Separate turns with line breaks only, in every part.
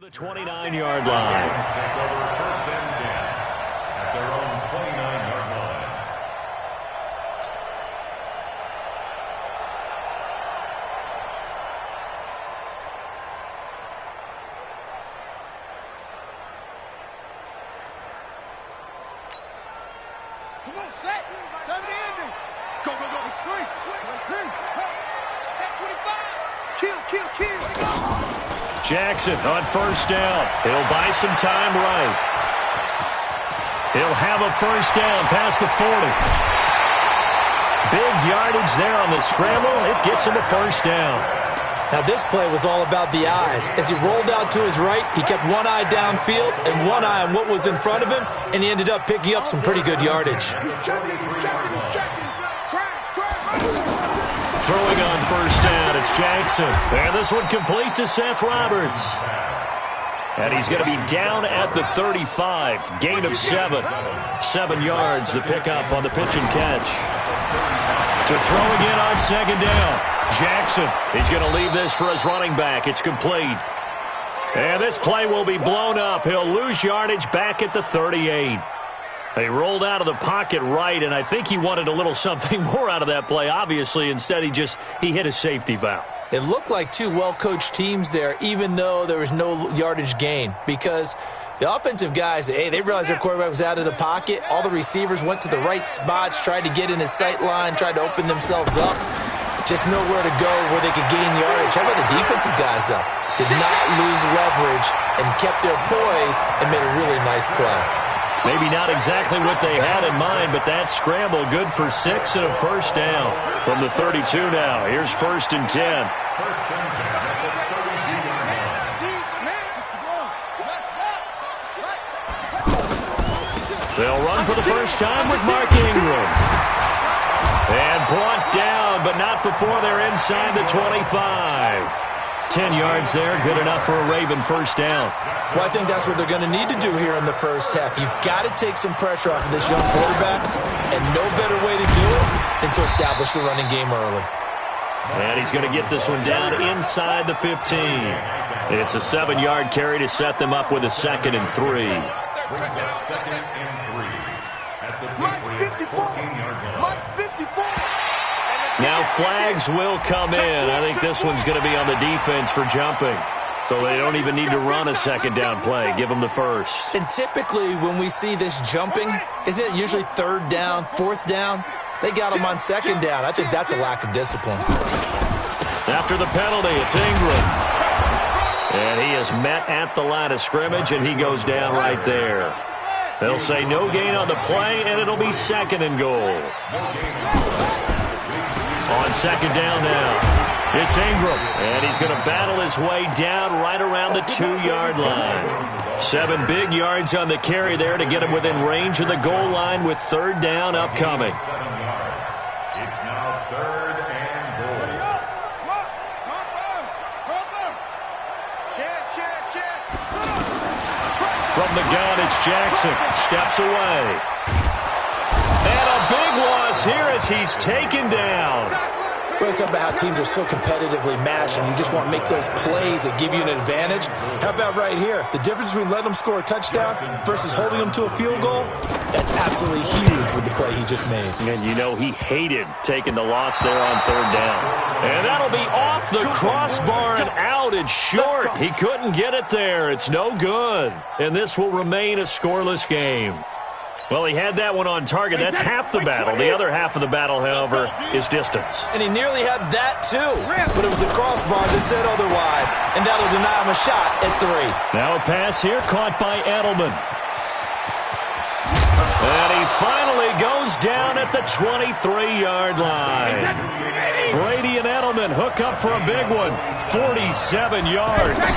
The 29-yard line.
Take over first and 10 at their own 29-yard line.
Come on, set. Time to end it. Go, go, go. It's free. Check 25. Kill. Go.
Jackson on first down. He'll buy some time right. He'll have a first down past the 40. Big yardage there on the scramble. It gets him a first down.
Now this play was all about the eyes. As he rolled out to his right, he kept one eye downfield and one eye on what was in front of him, and he ended up picking up some pretty good yardage.
He's checking.
Throwing on first down, it's Jackson. And this one complete to Seth Roberts. And he's going to be down at the 35. Gain of 7. 7 yards, the pickup on the pitch and catch. To throw again on second down. Jackson, he's going to leave this for his running back. It's complete. And this play will be blown up. He'll lose yardage back at the 38. He rolled out of the pocket right, and I think he wanted a little something more out of that play, obviously. Instead, he hit a safety valve.
It looked like two well-coached teams there, even though there was no yardage gain, because the offensive guys, they realized their quarterback was out of the pocket. All the receivers went to the right spots, tried to get in his sight line, tried to open themselves up. Just nowhere to go where they could gain yardage. How about the defensive guys, though? Did not lose leverage and kept their poise and made a really nice play.
Maybe not exactly what they had in mind, but that scramble good for 6 and a first down. From the 32 now, here's first and 10.
First and 10 at the 32-yard line.
They'll run for the first time with Mark Ingram. And brought down, but not before they're inside the 25. 10 yards there, good enough for a Raven first down.
Well, I think that's what they're going to need to do here in the first half. You've got to take some pressure off of this young quarterback, and no better way to do it than to establish the running game early.
And he's going to get this one down inside the 15. It's a 7-yard carry to set them up with a 2nd and 3.
Brings up 2nd and 3 at the Patriots 14-yard line.
Mike 54.
Now flags will come in. I think this one's going to be on the defense for jumping. So they don't even need to run a second down play. Give them the first.
And typically when we see this jumping, isn't it usually 3rd down, 4th down? They got them on 2nd down. I think that's a lack of discipline.
After the penalty, it's Ingram. And he is met at the line of scrimmage, and he goes down right there. They'll say no gain on the play, and it'll be 2nd and goal. On 2nd down now, it's Ingram, and he's going to battle his way down right around the 2-yard line. 7 big yards on the carry there to get him within range of the goal line with 3rd down upcoming.
7 yards. It's now 3rd and goal.
From the gun, it's Jackson. Steps away. And a big loss here as he's taken down.
Well, it's about how teams are so competitively matched, and you just want to make those plays that give you an advantage. How about right here? The difference between letting them score a touchdown versus holding them to a field goal, that's absolutely huge with the play he just made.
And you know he hated taking the loss there on 3rd down. And that'll be off the crossbar and out. It's short. He couldn't get it there. It's no good. And this will remain a scoreless game. Well, he had that one on target. That's half the battle. The other half of the battle, however, is distance.
And he nearly had that, too. But it was the crossbar that said otherwise. And that'll deny him a shot at 3.
Now a pass here caught by Edelman. And he finally goes down at the 23-yard line. Brady and Edelman hook up for a big one. 47 yards.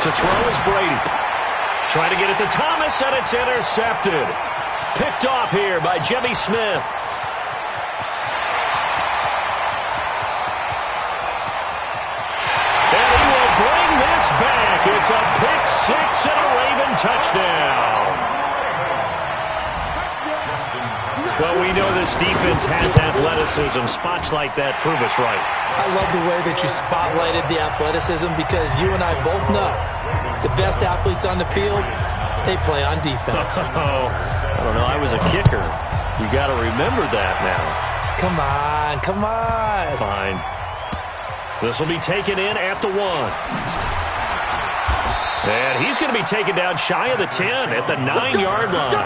To throw is Brady. Trying to get it to Thomas, and it's intercepted. Picked off here by Jimmy Smith. And he will bring this back. It's a pick 6 and a Raven touchdown. Well, we know this defense has athleticism. Spots like that prove us right.
I love the way that you spotlighted the athleticism because you and I both know the best athletes on the field, they play on defense.
Oh, I don't know. I was a kicker. You got to remember that now.
Come on, come on.
Fine. This will be taken in at the 1. And he's going to be taken down shy of the 10 at the 9-yard line.
The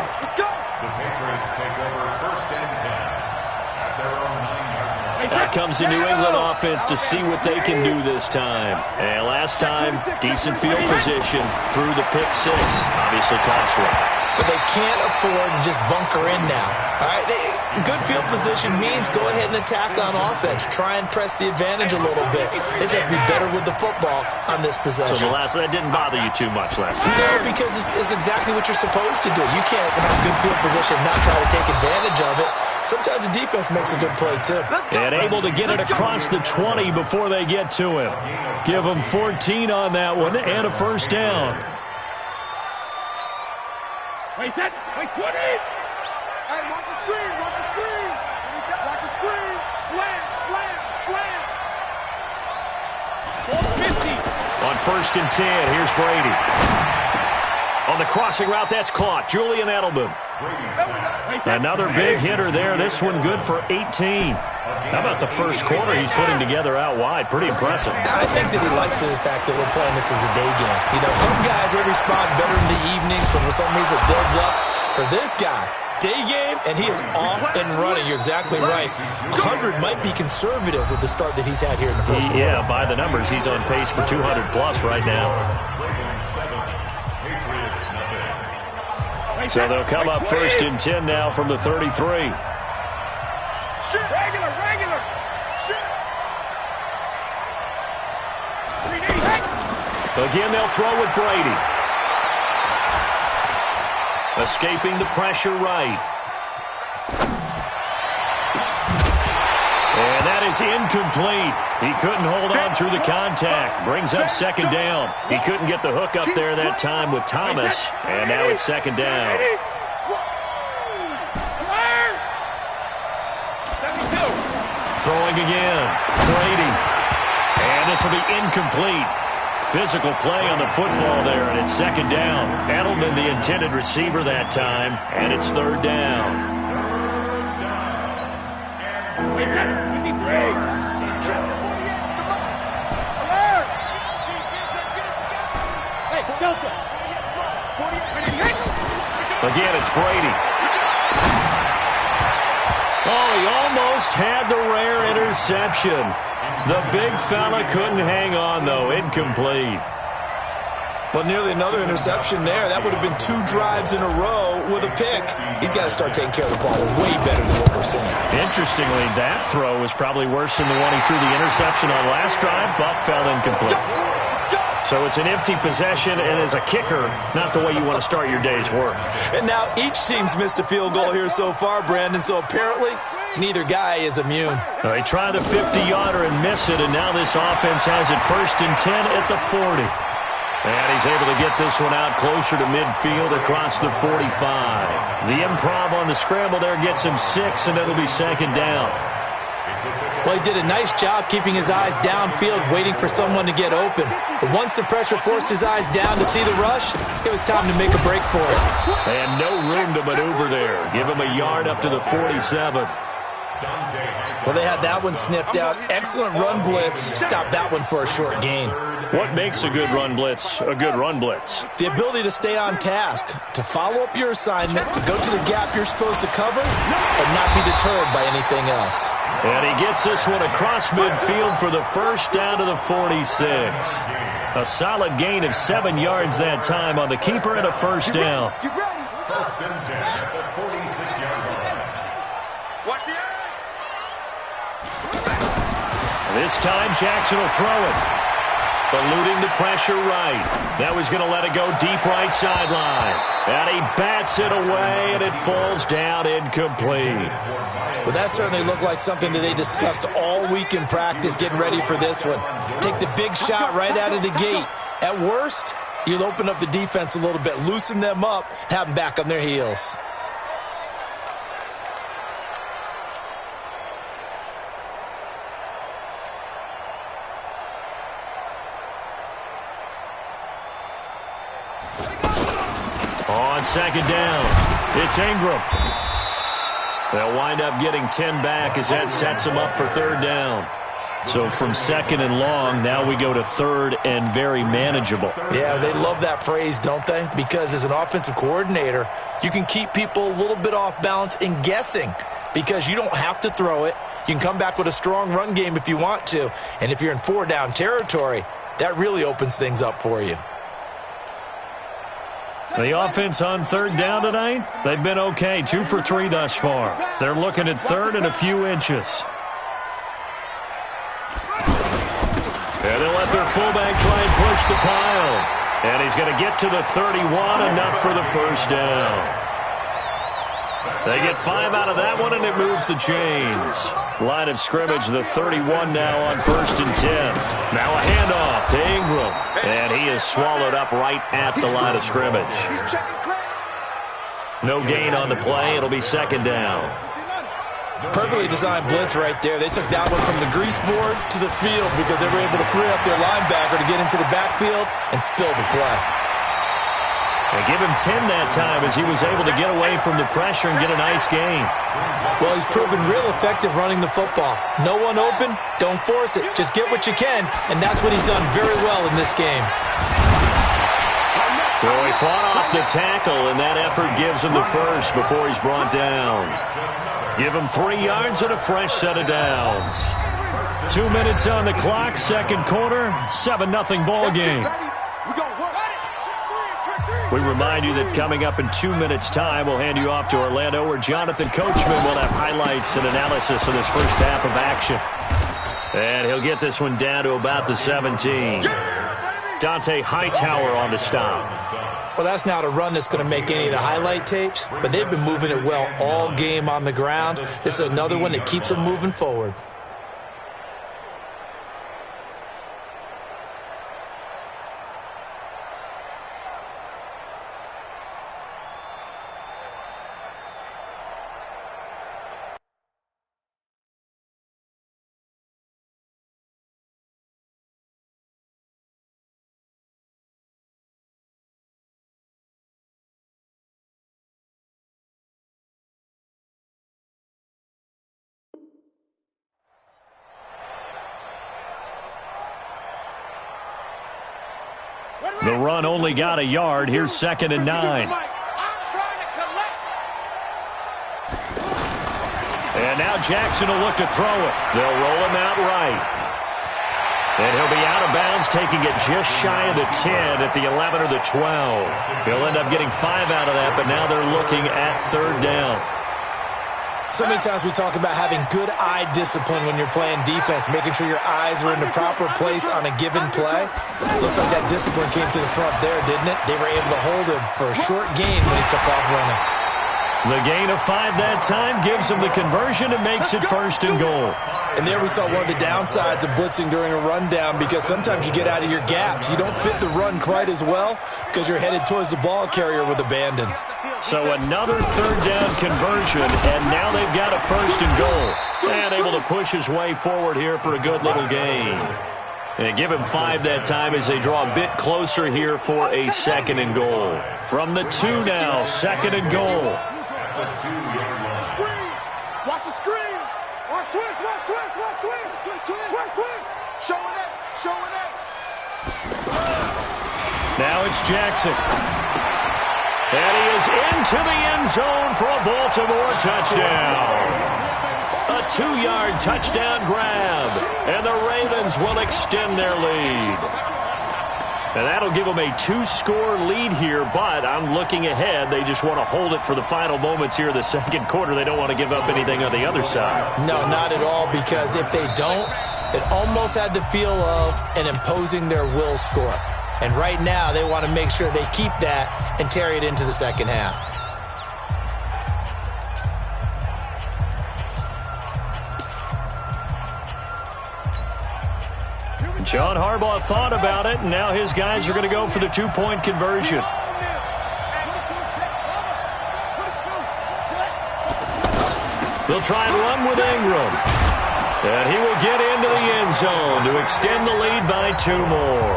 Patriots take over 1st and 10 at their own 9-yard line.
Out comes the New England offense to see what they can do this time. And last time, decent field position through the pick 6. Obviously costly.
But they can't afford to just bunker in now. All right, good field position means go ahead and attack on offense. Try and press the advantage a little bit. They just have to be better with the football on this possession.
So that didn't bother you too much last time?
No, because it's exactly what you're supposed to do. You can't have good field position and not try to take advantage of it. Sometimes the defense makes a good play, too.
And able to get it across the 20 before they get to him. Give him 14 on that one and a 1st down.
Wait, 20! Hey, watch the screen, watch the screen! Watch the screen! Slam, slam, slam! 450!
On 1st and 10, here's Brady. On the crossing route, that's caught. Julian Edelman. Another big hitter there. This one good for 18. How about the first quarter he's putting together out wide? Pretty impressive.
I think that he likes the fact that we're playing this as a day game. You know, some guys, they respond better in the evenings when for some reason it builds up. For this guy, day game, and he is off and running. You're exactly right. 100 might be conservative with the start that he's had here in the first quarter.
Yeah, by the numbers, he's on pace for 200-plus right now. So they'll come up 1st and 10 now from the 33.
Regular!
Again, they'll throw with Brady. Escaping the pressure right. And that is incomplete. He couldn't hold on through the contact. Brings up 2nd down. He couldn't get the hook up there that time with Thomas. And now it's 2nd down. Throwing again. Brady. And this will be incomplete. Physical play on the football there, and it's 2nd down. Edelman, the intended receiver that time, and it's 3rd down. Again, it's Brady. Oh, he almost had the rare interception. The big fella couldn't hang on, though. Incomplete.
Well, nearly another interception there. That would have been 2 drives in a row with a pick. He's got to start taking care of the ball way better than what we're seeing.
Interestingly, that throw was probably worse than the one he threw the interception on last drive, but fell incomplete. So it's an empty possession, and as a kicker, not the way you want to start your day's work.
And now each team's missed a field goal here so far, Brandon, so apparently neither guy is immune.
They try the 50-yarder and miss it, and now this offense has it 1st and 10 at the 40. And he's able to get this one out closer to midfield across the 45. The improv on the scramble there gets him 6, and it'll be 2nd down.
Well, he did a nice job keeping his eyes downfield, waiting for someone to get open. But once the pressure forced his eyes down to see the rush, it was time to make a break for it.
And no room to maneuver there. Give him a yard up to the 47.
Well, they had that one sniffed out. Excellent run blitz. Stopped that one for a short gain.
What makes a good run blitz a good run blitz?
The ability to stay on task, to follow up your assignment, to go to the gap you're supposed to cover, and not be deterred by anything else.
And he gets this one across midfield for the 1st down to the 46. A solid gain of 7 yards that time on the keeper and a 1st down.
1st and 10 at the 46-yard line.
Watch the
This time Jackson will throw it. Eluding the pressure right. That was going to let it go deep right sideline. And he bats it away, and it falls down incomplete.
Well, that certainly looked like something that they discussed all week in practice getting ready for this one. Take the big shot right out of the gate. At worst, you'll open up the defense a little bit, loosen them up, have them back on their heels.
On second down, it's Ingram. They'll wind up getting 10 back as that sets them up for third down. So from second and long, now we go to third and very manageable.
Yeah, they love that phrase, don't they? Because as an offensive coordinator, you can keep people a little bit off balance and guessing because you don't have to throw it. You can come back with a strong run game if you want to. And if you're in four-down territory, that really opens things up for you.
The offense on third down tonight, they've been okay. 2 for 3 thus far. They're looking at third and a few inches. And they'll let their fullback try and push the pile. And he's going to get to the 31, enough for the first down. They get 5 out of that one, and it moves the chains. Line of scrimmage, the 31 now on 1st and 10. Now a handoff to Ingram. And he is swallowed up right at the line of scrimmage. No gain on the play. It'll be second down.
Perfectly designed blitz right there. They took that one from the grease board to the field because they were able to free up their linebacker to get into the backfield and spill the play.
They give him 10 that time as he was able to get away from the pressure and get a nice gain.
Well, he's proven real effective running the football. No one open, don't force it. Just get what you can, and that's what he's done very well in this game.
So he fought off the tackle, and that effort gives him the first before he's brought down. Give him 3 yards and a fresh set of downs. 2 minutes on the clock, second quarter, 7-0 ball game. We remind you that coming up in 2 minutes' time, we'll hand you off to Orlando, where Jonathan Coachman will have highlights and analysis of this first half of action. And he'll get this one down to about the 17. Dante Hightower on the stop.
Well, that's not a run that's going to make any of the highlight tapes, but they've been moving it well all game on the ground. This is another one that keeps them moving forward.
The run only got a yard. Here's 2nd and 9. And now Jackson will look to throw it. They'll roll him out right. And he'll be out of bounds, taking it just shy of the 10 at the 11 or the 12. He'll end up getting 5 out of that, but now they're looking at third down.
So many times we talk about having good eye discipline when you're playing defense, making sure your eyes are in the proper place on a given play. Looks like that discipline came to the front there, didn't it? They were able to hold him for a short gain when he took off running.
The gain of 5 that time gives him the conversion and makes it 1st and goal.
And there we saw one of the downsides of blitzing during a rundown, because sometimes you get out of your gaps. You don't fit the run quite as well because you're headed towards the ball carrier with abandon.
So another third down conversion, and now they've got a 1st and goal. And able to push his way forward here for a good little gain. And give him 5 that time as they draw a bit closer here for a 2nd and goal. From the 2 now, 2nd and goal.
Watch the screen. Watch twist, watch twist, watch twist. Twist, twist. Showing it.
Now it's Jackson. And he is into the end zone for a Baltimore touchdown. A 2-yard touchdown grab. And the Ravens will extend their lead. And that'll give them a 2-score lead here, but I'm looking ahead. They just want to hold it for the final moments here of the second quarter. They don't want to give up anything on the other side.
No, not at all, because if they don't, it almost had the feel of an imposing their will score. And right now, they want to make sure they keep that and carry it into the second half.
John Harbaugh thought about it, and now his guys are going to go for the 2-point conversion. They'll try and run with Ingram. And he will get into the end zone to extend the lead by 2 more.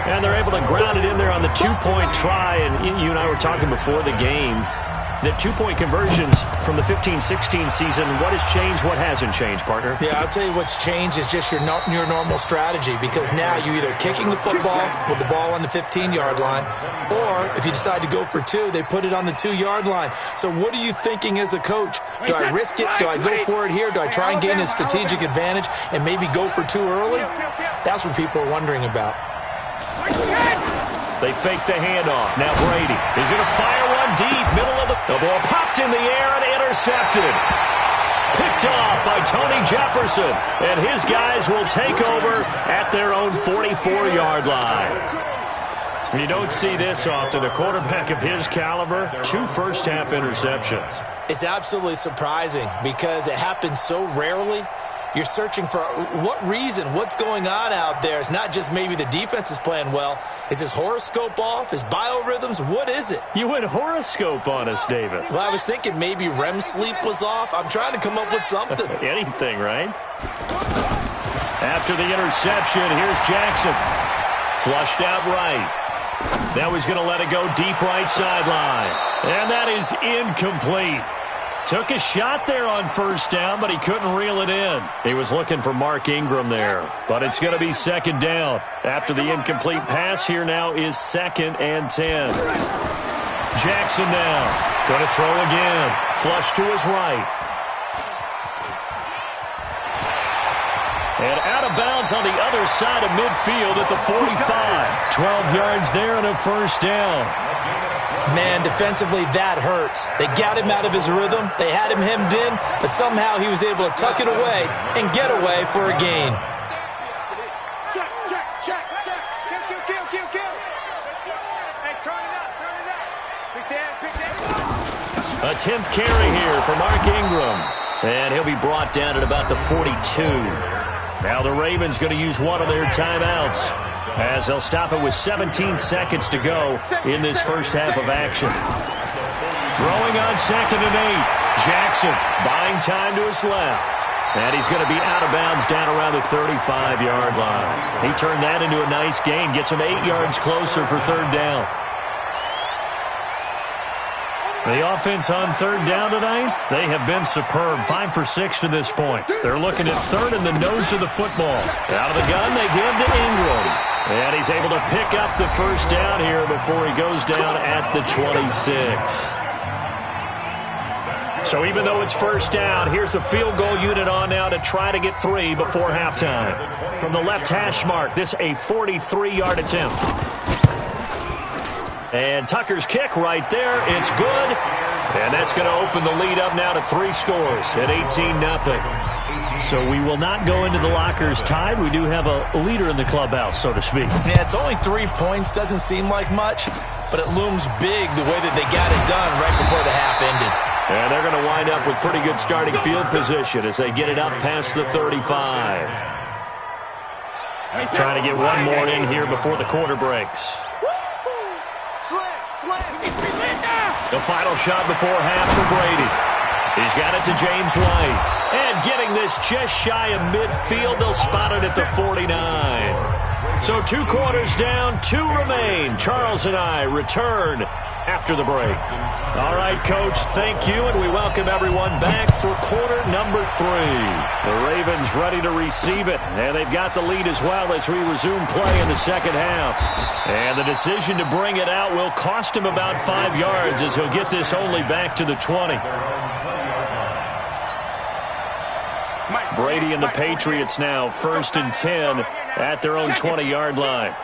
And they're able to ground it in there on the two-point try. And you and I were talking before the game that two-point conversions from the 15-16 season, what has changed, what hasn't changed, partner?
Yeah, I'll tell you what's changed is just your normal strategy, because now you're either kicking the football with the ball on the 15-yard line, or if you decide to go for two, they put it on the 2-yard line. So what are you thinking as a coach? Do I risk it? Do I go for it here? Do I try and gain a strategic advantage and maybe go for two early? That's what people are wondering about.
They fake the handoff. Now Brady is going to fire one deep. Middle of the ball popped in the air and intercepted. Picked off by Tony Jefferson. And his guys will take over at their own 44-yard line. You don't see this often. A quarterback of his caliber, 2 first-half interceptions.
It's absolutely surprising because it happens so rarely. You're searching for what reason, what's going on out there. It's not just maybe the defense is playing well. Is his horoscope off? His biorhythms? What is it?
You went horoscope on us, David.
Well, I was thinking maybe REM sleep was off. I'm trying to come up with something.
Anything, right? After the interception, here's Jackson. Flushed out right. Now he's going to let it go deep right sideline. And that is incomplete. Took a shot there on first down, but he couldn't reel it in. He was looking for Mark Ingram there, but it's going to be second down. After the incomplete pass, here now is 2nd and 10. Jackson now going to throw again. Flush to his right. And out of bounds on the other side of midfield at the 45. 12 yards there and a first down.
Man, defensively, that hurts. They got him out of his rhythm. They had him hemmed in, but somehow he was able to tuck it away and get away for a gain.
Check. Kill. Hey, turn it up. Pick that.
A 10th carry here for Mark Ingram. And he'll be brought down at about the 42. Now the Ravens going to use one of their timeouts, as they'll stop it with 17 seconds to go in this first half of action. Throwing on 2nd and 8. Jackson buying time to his left. And he's going to be out of bounds down around the 35-yard line. He turned that into a nice gain. Gets him 8 yards closer for third down. The offense on third down tonight, they have been superb. 5 for 6 to this point. They're looking at third in the nose of the football. Out of the gun, they give to Ingram. And he's able to pick up the first down here before he goes down at the 26. So even though it's first down, here's the field goal unit on now to try to get 3 before halftime. From the left hash mark, this a 43-yard attempt. And Tucker's kick right there. It's good. And that's going to open the lead up now to 3 scores at 18-0. So we will not go into the lockers tied. We do have a leader in the clubhouse, so to speak.
Yeah, it's only 3 points. Doesn't seem like much, but it looms big the way that they got it done right before the half ended.
And they're going to wind up with pretty good starting field position as they get it up past the 35. Trying to get one more in here before the quarter breaks. The final shot before half for Brady. He's got it to James White. And getting this just shy of midfield, they'll spot it at the 49. So 2 quarters down, 2 remain. Charles and I return after the break. All right, Coach, thank you, and we welcome everyone back for quarter number 3. The Ravens ready to receive it, and they've got the lead as well as we resume play in the second half. And the decision to bring it out will cost him about 5 yards as he'll get this only back to the 20. Brady and the Patriots now 1st and 10 at their own 20-yard line.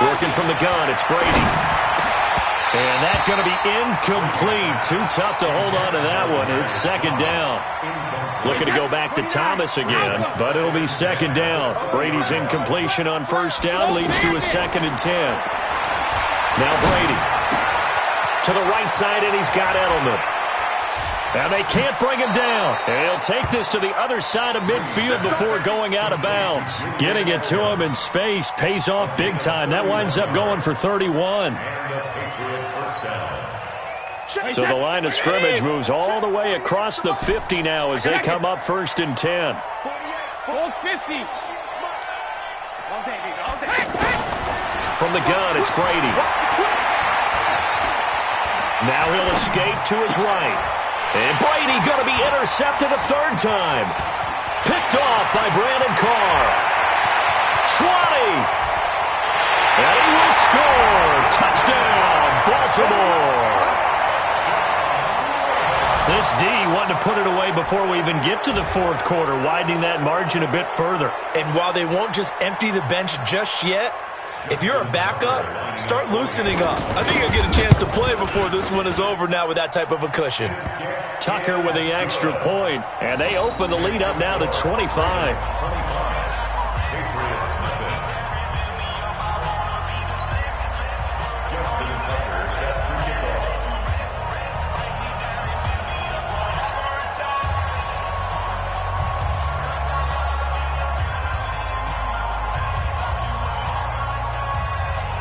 Working from the gun, it's Brady. And that's going to be incomplete. Too tough to hold on to that one. It's second down. Looking to go back to Thomas again, but it'll be second down. Brady's incompletion on first down leads to a 2nd and 10. Now Brady to the right side, and he's got Edelman. And they can't bring him down. And he'll take this to the other side of midfield before going out of bounds. Getting it to him in space pays off big time. That winds up going for 31. So the line of scrimmage moves all the way across the 50 now as they come up 1st and 10.
50.
From the gun, it's Brady. Now he'll escape to his right. And Brady going to be intercepted a third time. Picked off by Brandon Carr. 20. And he will score. Touchdown, Baltimore. This D wanted to put it away before we even get to the fourth quarter, widening that margin a bit further.
And while they won't just empty the bench just yet, if you're a backup, start loosening up. I think you'll get a chance to play before this one is over now with that type of a cushion.
Tucker with the extra point, and they open the lead up now to 25.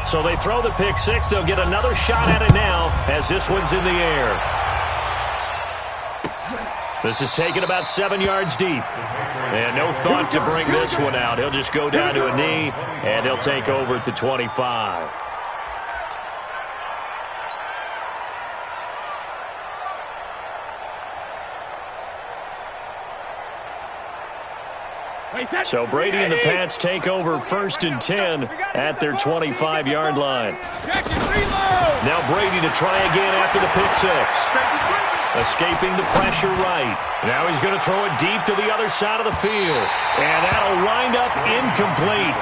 So they throw the pick six. They'll get another shot at it now as this one's in the air. This is taken about 7 yards deep. And no thought to bring this one out. He'll just go down to a knee, and he'll take over at the 25. So Brady and the Pats take over 1st and 10 at their 25-yard line. Now Brady to try again after the pick six. Escaping the pressure right. Now he's going to throw it deep to the other side of the field. And that'll wind up incomplete.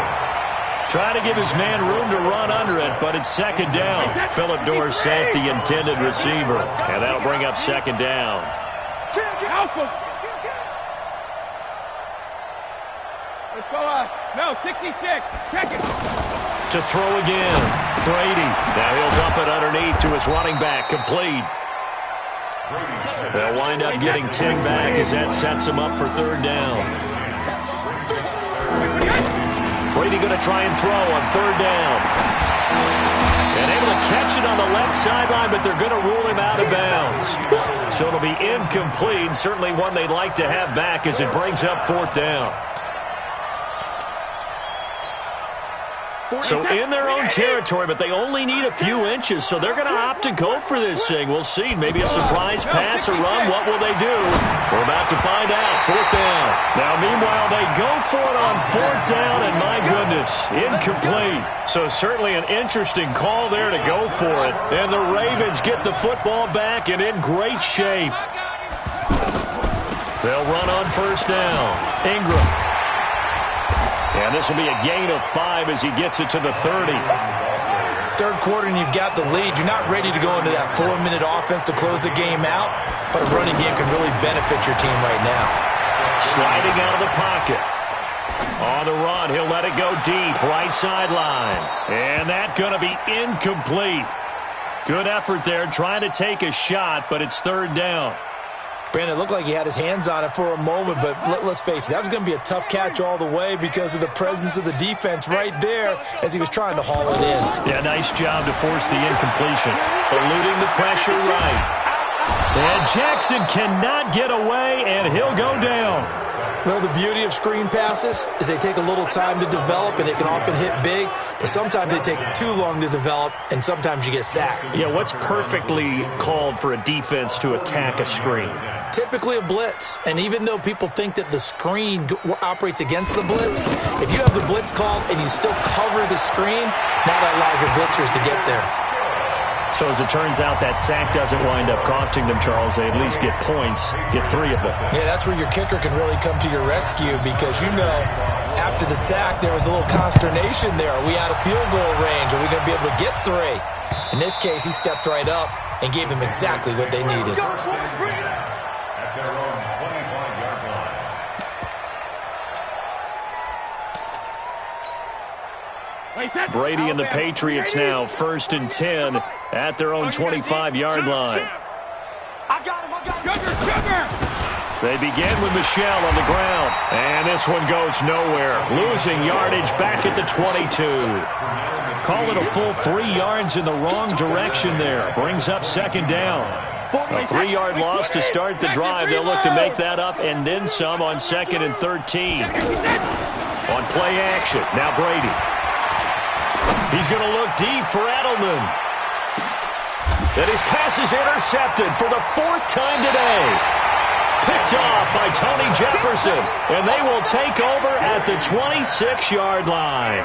Trying to give his man room to run under it, but it's second down. Phillip Dorsett, the intended receiver. And that'll bring up second down.
Let's go no, 66. Check it.
To throw again. Brady. Now he'll dump it underneath to his running back. Complete. They'll wind up getting 10 back as that sets him up for third down. Brady going to try and throw on third down. And able to catch it on the left sideline, but they're going to rule him out of bounds. So it'll be incomplete. Certainly one they'd like to have back as it brings up fourth down. So in their own territory, but they only need a few inches, so they're going to opt to go for this thing. We'll see. Maybe a surprise pass or run. What will they do? We're about to find out. Fourth down. Now, meanwhile, they go for it on fourth down, and my goodness, incomplete. So certainly an interesting call there to go for it. And the Ravens get the football back and in great shape. They'll run on first down. Ingram. And this will be a gain of 5 as he gets it to the 30.
Third quarter and you've got the lead. You're not ready to go into that 4-minute offense to close the game out, but a running game can really benefit your team right now.
Sliding out of the pocket. On the run, he'll let it go deep, right sideline. And that's going to be incomplete. Good effort there, trying to take a shot, but it's third down.
Brandon, it looked like he had his hands on it for a moment, but let's face it, that was going to be a tough catch all the way because of the presence of the defense right there as he was trying to haul it in.
Yeah, nice job to force the incompletion. Eluding the pressure right. And Jackson cannot get away, and he'll go down.
Well, the beauty of screen passes is they take a little time to develop, and they can often hit big, but sometimes they take too long to develop, and sometimes you get sacked.
Yeah, what's perfectly called for a defense to attack a screen?
Typically a blitz, and even though people think that the screen operates against the blitz, if you have the blitz called and you still cover the screen, now that allows your blitzers to get there.
So as it turns out, that sack doesn't wind up costing them, Charles. They at least get points, get 3 of them.
Yeah, that's where your kicker can really come to your rescue because, you know, after the sack, there was a little consternation there. Are we out of field goal range? Are we going to be able to get 3? In this case, he stepped right up and gave them exactly what they needed.
At their own 25-yard line.
Brady and the Patriots now 1st and 10 at their own 25-yard line. They begin with Michel on the ground, and this one goes nowhere. Losing yardage back at the 22. Call it a full 3 yards in the wrong direction there. Brings up second down. A 3-yard loss to start the drive. They'll look to make that up and then some on 2nd and 13. On play action, now Brady. He's going to look deep for Edelman. And his pass is intercepted for the 4th time today. Picked off by Tony Jefferson. And they will take over at the 26-yard line.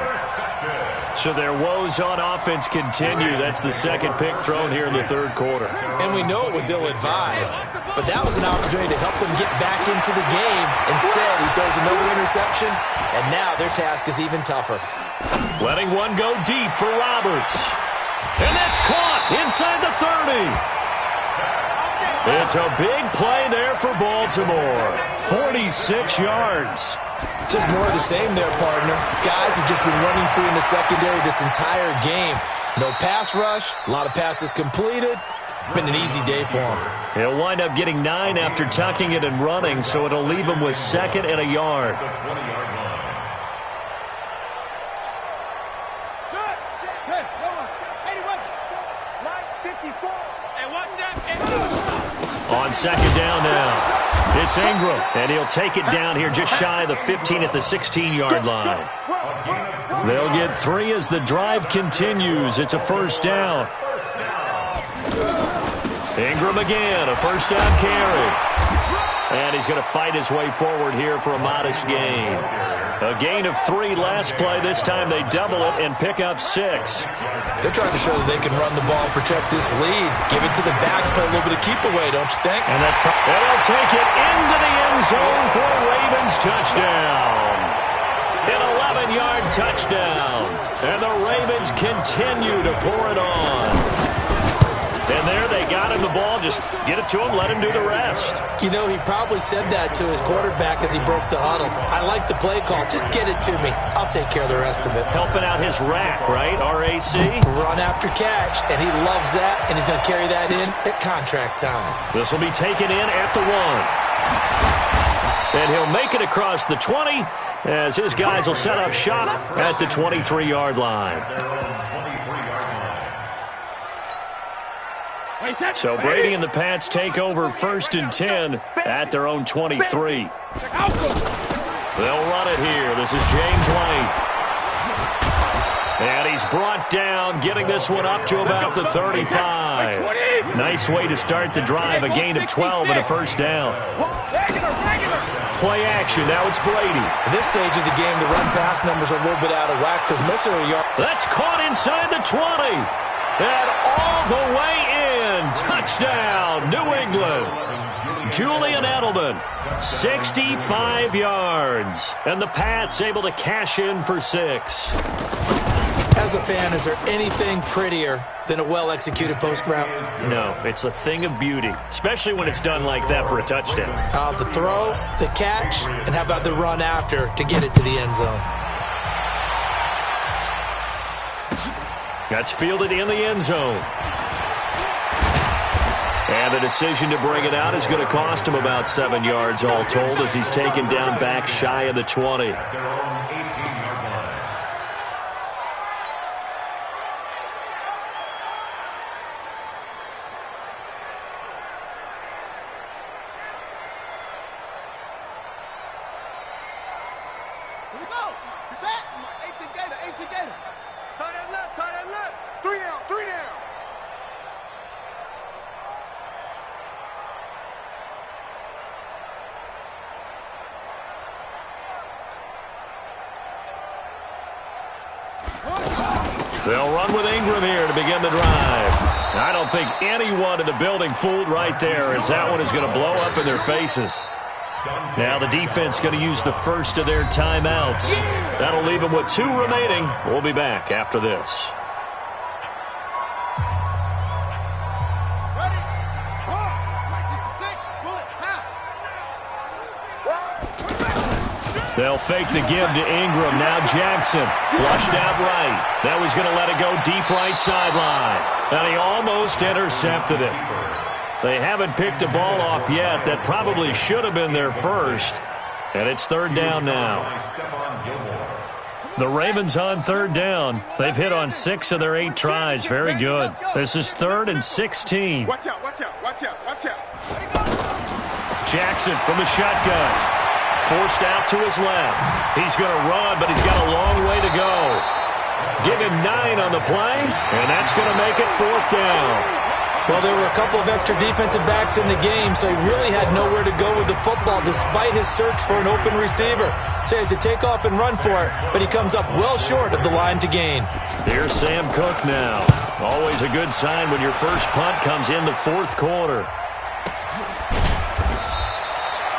So their woes on offense continue. That's the second pick thrown here in the third quarter.
And we know it was ill-advised, but that was an opportunity to help them get back into the game. Instead, he throws another interception, and now their task is even tougher.
Letting one go deep for Roberts. And that's caught inside the 30. It's a big play there for Baltimore. 46 yards.
Just more of the same there, partner. Guys have just been running free in the secondary this entire game. No pass rush, a lot of passes completed. Been an easy day for him.
He'll wind up getting 9 after tucking it and running, so it'll leave him with 2nd and a yard. On 2nd down now. It's Ingram, and he'll take it down here just shy of the 15 at the 16-yard line. They'll get 3 as the drive continues. It's a 1st down. Ingram again, a 1st down carry. And he's going to fight his way forward here for a modest gain. A gain of 3 last play. This time they double it and pick up 6.
They're trying to show that they can run the ball, protect this lead. Give it to the backs, play a little bit of keep away, don't you think?
And they'll take it into the end zone for a Ravens touchdown. An 11-yard touchdown. And the Ravens continue to pour it on. And there they got him the ball. Just get it to him, let him do the rest.
You know, he probably said that to his quarterback as he broke the huddle. I like the play call. Just get it to me. I'll take care of the rest of it.
Helping out his rack, right? RAC?
Run after catch. And he loves that, and he's going to carry that in at contract time.
This will be taken in at the 1. And he'll make it across the 20 as his guys will set up shop at the 23-yard line. So Brady and the Pats take over 1st and 10 at their own 23. They'll run it here. This is James White. And he's brought down, getting this one up to about the 35. Nice way to start the drive, a gain of 12 and a 1st down. Play action, now it's Brady.
At this stage of the game, the run-pass numbers are a little bit out of whack because most of the yards.
That's caught inside the 20. And all the way in. Touchdown, New England. Julian Edelman, 65 yards. And the Pats able to cash in for 6.
As a fan, is there anything prettier than a well-executed post route?
No, it's a thing of beauty, especially when it's done like that for a touchdown.
The throw, the catch, and how about the run after to get it to the end zone?
That's fielded in the end zone. And the decision to bring it out is going to cost him about 7 yards all told as he's taken down back shy of the 20.
Here we go. Set. 18 Gator. 18 Gator. Tie that left. Tie that left. 3 down. 3 down.
They'll run with Ingram here to begin the drive. I don't think anyone in the building fooled right there as that one is going to blow up in their faces. Now the defense going to use the first of their timeouts. That'll leave them with 2 remaining. We'll be back after this. They'll fake the give to Ingram. Now Jackson flushed out right. Now he's going to let it go deep right sideline. And he almost intercepted it. They haven't picked a ball off yet. That probably should have been their first. And it's 3rd down now. The Ravens on 3rd down. They've hit on 6 of their 8 tries. Very good. This is 3rd and 16.
Watch out, watch out, watch out, watch out.
Jackson from the shotgun. Forced out to his left. He's going to run, but he's got a long way to go. Give him 9 on the play, and that's going to make it 4th down.
Well, there were a couple of extra defensive backs in the game, so he really had nowhere to go with the football despite his search for an open receiver. So he has to take off and run for it, but he comes up well short of the line to gain.
Here's Sam Cook now. Always a good sign when your first punt comes in the 4th quarter.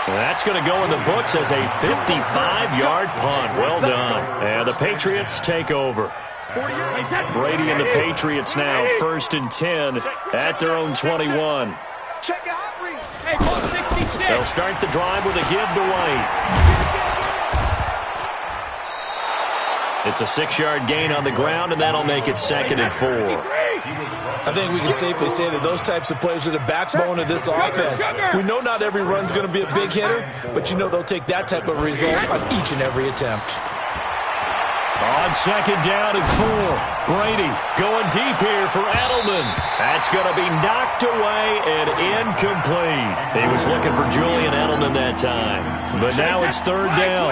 That's going to go in the books as a 55-yard punt. Well done. And the Patriots take over. Brady and the Patriots now 1st and 10 at their own 21. They'll start the drive with a give to White. It's a 6-yard gain on the ground, and that'll make it 2nd and 4.
I think we can safely say that those types of plays are the backbone of this offense. We know not every run's going to be a big hitter, but you know they'll take that type of result on each and every attempt.
On 2nd down and 4, Brady going deep here for Edelman. That's going to be knocked away and incomplete. He was looking for Julian Edelman that time. But now it's 3rd down.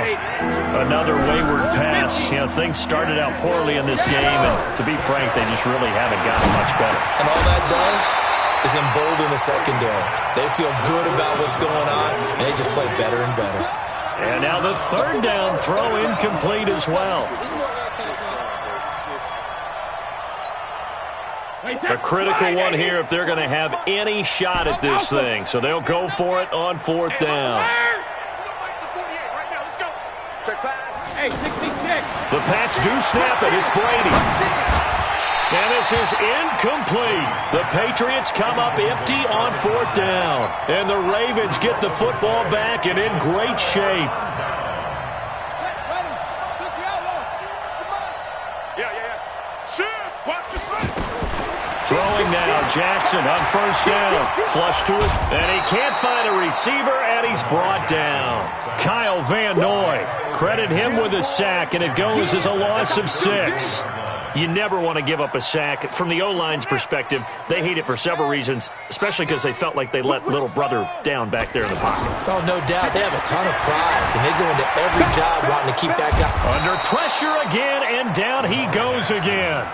Another wayward pass. You know, things started out poorly in this game, and to be frank, they just really haven't gotten much better.
And all that does is embolden the secondary. They feel good about what's going on, and they just play better and better.
And now the 3rd down throw incomplete as well. A critical one here if they're going to have any shot at this thing. So they'll go for it on 4th down. The Pats do snap it. It's Brady. And this is incomplete. The Patriots come up empty on 4th down. And the Ravens get the football back and in great shape. Throwing now, Jackson on 1st down. Flush to his, and he can't find a receiver, and he's brought down. Kyle Van Noy, credit him with a sack, and it goes as a loss of 6. You never want to give up a sack. From the O-line's perspective, they hate it for several reasons, especially because they felt like they let little brother down back there in the pocket.
Oh, no doubt. They have a ton of pride, and they go into every job wanting to keep that guy.
Under pressure again, and down he goes again.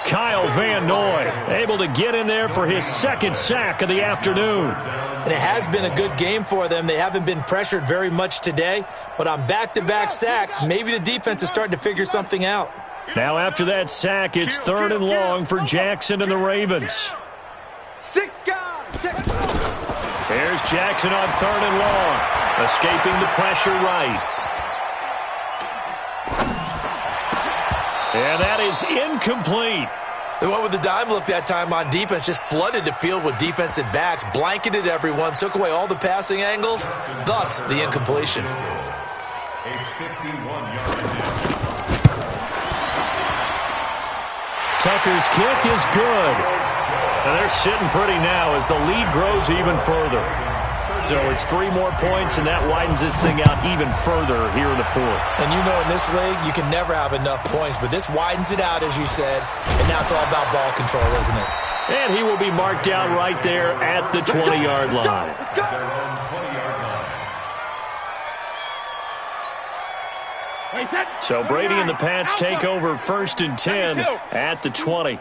Kyle Van Noy able to get in there for his 2nd sack of the afternoon.
And it has been a good game for them. They haven't been pressured very much today, but on back-to-back sacks, maybe the defense is starting to figure something out.
Now after that sack, it's 3rd and long for Jackson and the Ravens.
6 guys.
Here's Jackson on 3rd and long, escaping the pressure right. And that is incomplete.
They went with the dime look that time on defense, just flooded the field with defensive backs, blanketed everyone, took away all the passing angles, thus the incompletion.
A 51-yard attempt.
Tucker's kick is good. And they're sitting pretty now as the lead grows even further. So it's 3 more points, and that widens this thing out even further here in the 4th.
And you know in this league, you can never have enough points, but this widens it out, as you said, and now it's all about ball control, isn't it?
And he will be marked down right there at the 20-yard line. So Brady and the Pats take over 1st and 10 at the 20.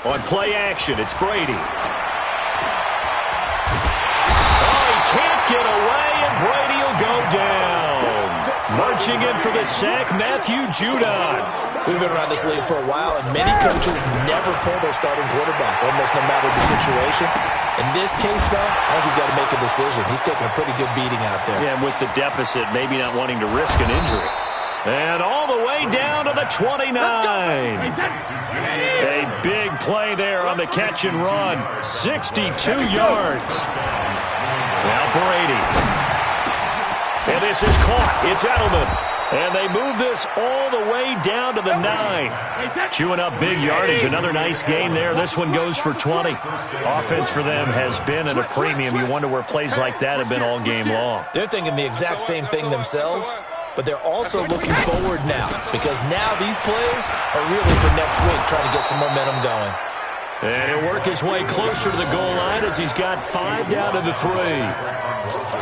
On play action, it's Brady. Can't get away, and Brady will go down. Marching in for the sack, Matthew Judon.
We've been around this league for a while, and many coaches never pull their starting quarterback, almost no matter the situation. In this case, though, I think he's got to make a decision. He's taking a pretty good beating out there.
Yeah, and with the deficit, maybe not wanting to risk an injury. And all the way down to the 29. A big play there on the catch and run. 62 yards. Now Brady. And this is caught. It's Edelman. And they move this all the way down to the 9. Chewing up big yardage. Another nice gain there. This one goes for 20. Offense for them has been at a premium. You wonder where plays like that have been all game long.
They're thinking the exact same thing themselves, but they're also looking forward now because now these plays are really for next week, trying to get some momentum going.
And he'll work his way closer to the goal line as he's got 5 down to the 3.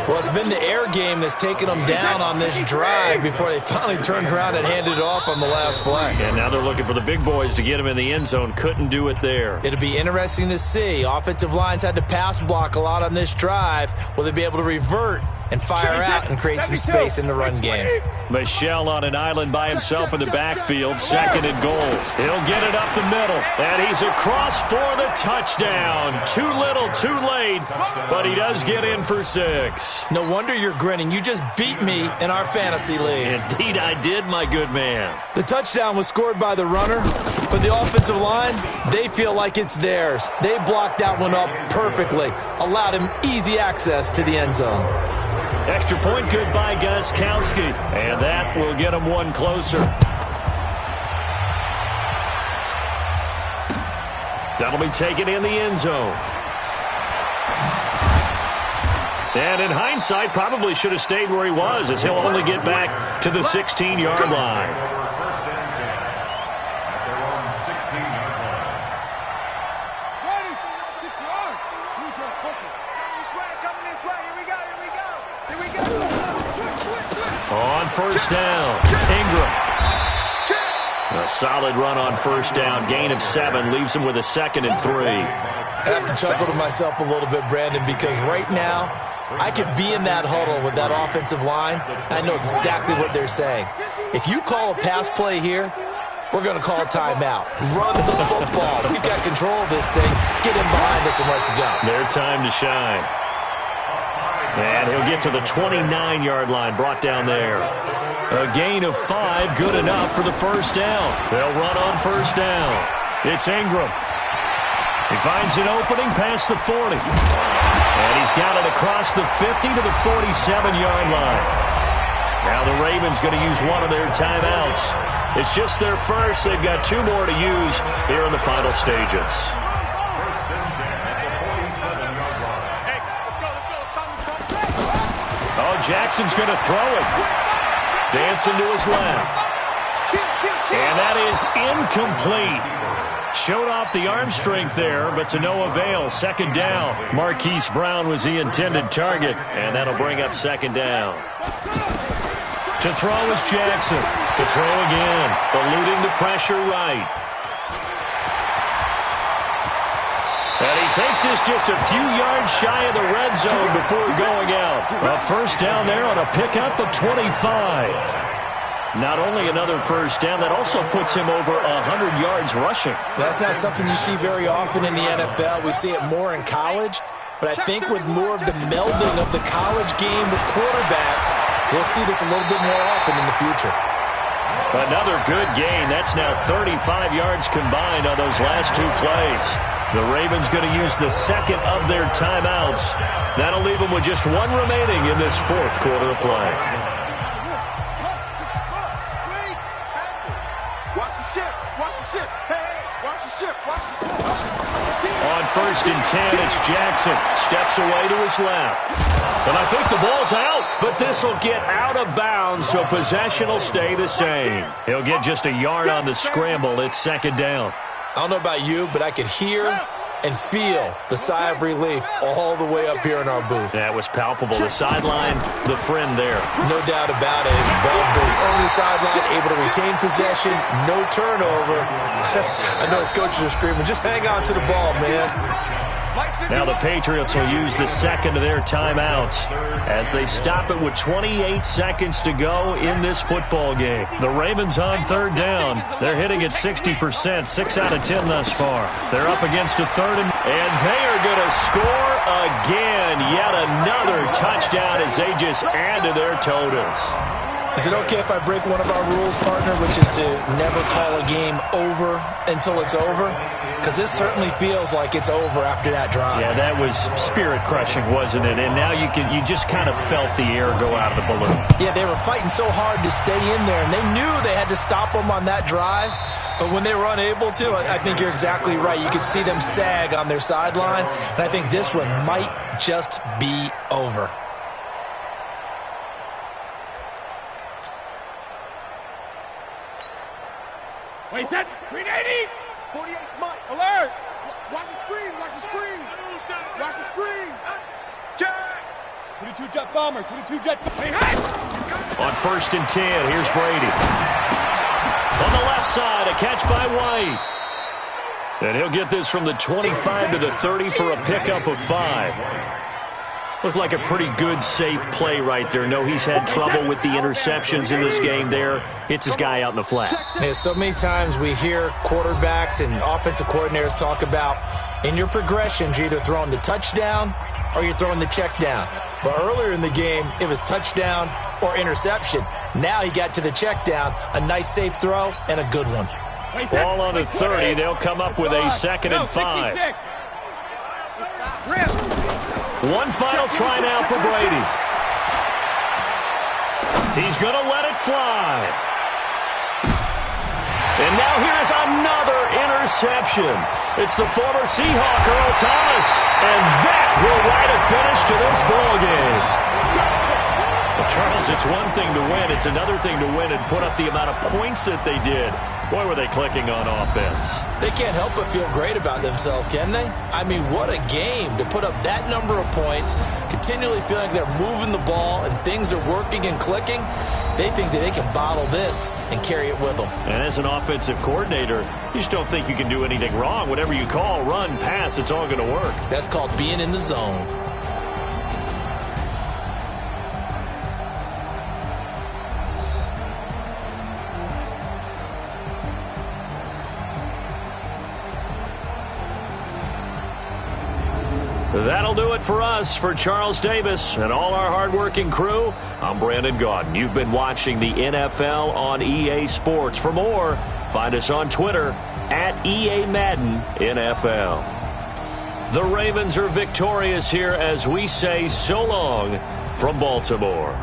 Well, it's been the air game that's taken them down on this drive before they finally turned around and handed it off on the last play.
And now they're looking for the big boys to get him in the end zone. Couldn't do it there.
It'll be interesting to see. Offensive lines had to pass block a lot on this drive. Will they be able to revert and fire out and create some space in the run game?
Michelle on an island by himself in the backfield. 2nd and goal. He'll get it up the middle. And he's across for the touchdown. Too little, too late. But he does get in for 6.
No wonder you're grinning. You just beat me in our fantasy league.
Indeed I did, my good man.
The touchdown was scored by the runner, but the offensive line, they feel like it's theirs. They blocked that one up perfectly, allowed him easy access to the end zone.
Extra point good by Gostkowski, and that will get him one closer. That'll be taken in the end zone. And in hindsight, probably should have stayed where he was, as he'll only get back to the 16-yard line.
First and 10 at their own 16-yard line.
Ready? 6 yards. This way, coming this way. Here we go, here we go. Here we go. Switch.
On first down, Ingram. A solid run on first down. Gain of 7 leaves him with a 2nd and 3.
I have to chuckle to myself a little bit, Brandon, because right now I could be in that huddle with that offensive line. I know exactly what they're saying. If you call a pass play here, we're going to call a timeout. Run the football. We've got control of this thing. Get in behind us and let's go.
Their time to shine. And he'll get to the 29-yard line, brought down there. A gain of 5, good enough for the first down. They'll run on first down. It's Ingram. He finds an opening past the 40. And he's got it across the 50 to the 47-yard line. Now the Ravens going to use one of their timeouts. It's just their first. They've got 2 more to use here in the final stages.
First and 10 at the 47-yard line.
Hey, let's go.
Oh, Jackson's going to throw it. Dancing to his left. And that is incomplete. Showed off the arm strength there, but to no avail. 2nd down. Marquise Brown was the intended target, and that'll bring up 2nd down. To throw is Jackson. To throw again, eluding the pressure right. And he takes this just a few yards shy of the red zone before going out. A first down there on a pickup of 25. Not only another first down, that also puts him over 100 yards rushing.
That's not something you see very often in the NFL. We see it more in college, but I think with more of the melding of the college game with quarterbacks, we'll see this a little bit more often in the future.
Another good gain. That's now 35 yards combined on those last 2 plays. The Ravens going to use the 2nd of their timeouts. That'll leave them with just 1 remaining in this 4th quarter of play. On first and 10, it's Jackson. Steps away to his left. And I think the ball's out, but this will get out of bounds, so possession will stay the same. He'll get just a yard on the scramble. It's 2nd down.
I don't know about you, but I could hear and feel the sigh of relief all the way up here in our booth.
That was palpable. The sideline, the friend there.
No doubt about it. Ball goes over the sideline, able to retain possession, no turnover. I know his coaches are screaming, just hang on to the ball, man.
Now the Patriots will use the 2nd of their timeouts as they stop it with 28 seconds to go in this football game. The Ravens on 3rd down. They're hitting at 60%, 6 out of 10 thus far. They're up against a 3rd, and they are going to score again. Yet another touchdown as they just add to their totals.
Is it okay if I break one of our rules, partner, which is to never call a game over until it's over? Because this certainly feels like it's over after that drive.
Yeah, that was spirit-crushing, wasn't it? And now you just kind of felt the air go out of the balloon.
Yeah, they were fighting so hard to stay in there, and they knew they had to stop them on that drive. But when they were unable to, I think you're exactly right. You could see them sag on their sideline, and I think this one might just be over.
Wait, set. 380. 48, Mike. Alert. Watch the screen. Watch the screen. Watch the screen. Jack. 22 jet bomber, 22 jet.
On 1st and 10, here's Brady. On the left side, a catch by White. And he'll get this from the 25 to the 30 for a pickup of 5. Looked like a pretty good, safe play right there. No, he's had trouble with the interceptions in this game there. Hits his guy out in the flat.
Yeah, so many times we hear quarterbacks and offensive coordinators talk about in your progressions, you're either throwing the touchdown or you're throwing the check down. But earlier in the game, it was touchdown or interception. Now he got to the check down, a nice safe throw, and a good one.
Ball on the 30. They'll come up with a 2nd and 5. One final try now for Brady. He's going to let it fly. And now here's another interception. It's the former Seahawk, Earl Thomas. And that will write a finish to this ballgame. Well, Charles, it's one thing to win. It's another thing to win and put up the amount of points that they did. Boy, were they clicking on offense.
They can't help but feel great about themselves, can they? I mean, what a game to put up that number of points, continually feeling like they're moving the ball and things are working and clicking. They think that they can bottle this and carry it with them.
And as an offensive coordinator, you just don't think you can do anything wrong. Whatever you call, run, pass, it's all going to work.
That's called being in the zone.
That'll do it for us. For Charles Davis and all our hardworking crew, I'm Brandon Gaudin. You've been watching the NFL on EA Sports. For more, find us on Twitter at EA Madden NFL. The Ravens are victorious here as we say so long from Baltimore.